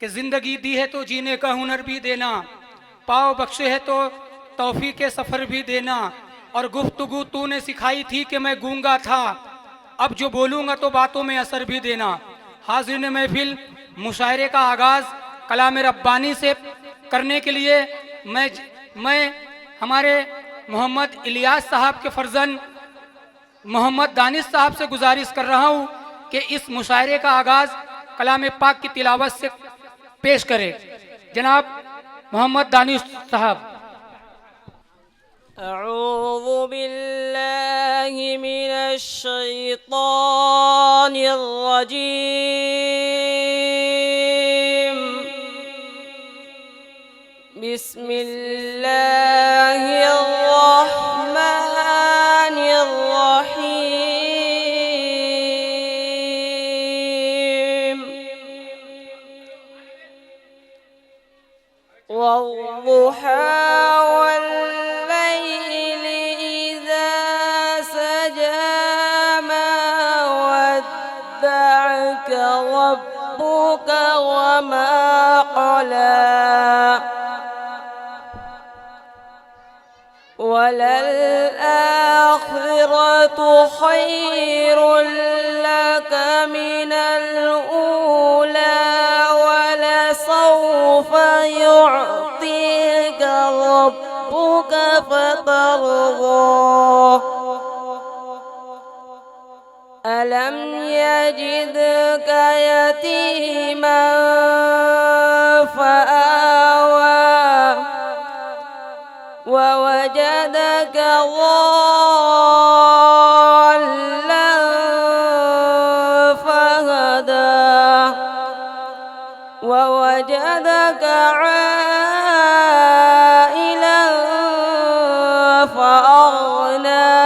कि ज़िंदगी दी है तो जीने का हुनर भी देना, पाँव बख्शे है तो तौफीक के सफ़र भी देना, और गुफ्तगू तूने सिखाई थी कि मैं गूंगा था, अब जो बोलूँगा तो बातों में असर भी देना। हाज़िरीन महफिल, मुशायरे का आगाज़ कलाम रब्बानी से करने के लिए मैं हमारे मोहम्मद इलियास साहब के फर्जंद मोहम्मद दानिश साहब से गुजारिश कर रहा हूँ कि इस मुशायरे का आगाज़ कलाम पाक की तिलावत से पेश करें। जनाब मोहम्मद दानिश साहब। अऊज़ु बिल्लाहि मिनश शैतानिर रजीम। बिस्मिल्लाहिर रहमानिर रहीम। वद्दुहा ربك وما قلى وللآخرة خير لك من الأولى ولسوف يعطيك ربك فترضى ألم يجدك يتيما فآوى ووجدك ضالا فهدى ووجدك عائلا فأغنى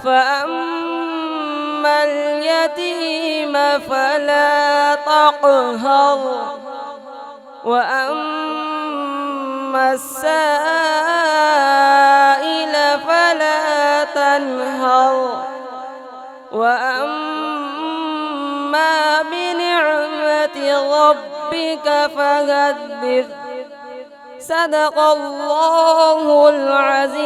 فأما اليتيم فلا تقهر وأما السائل فلا تنهر وأما بنعمة ربك فحدث صدق الله العظيم.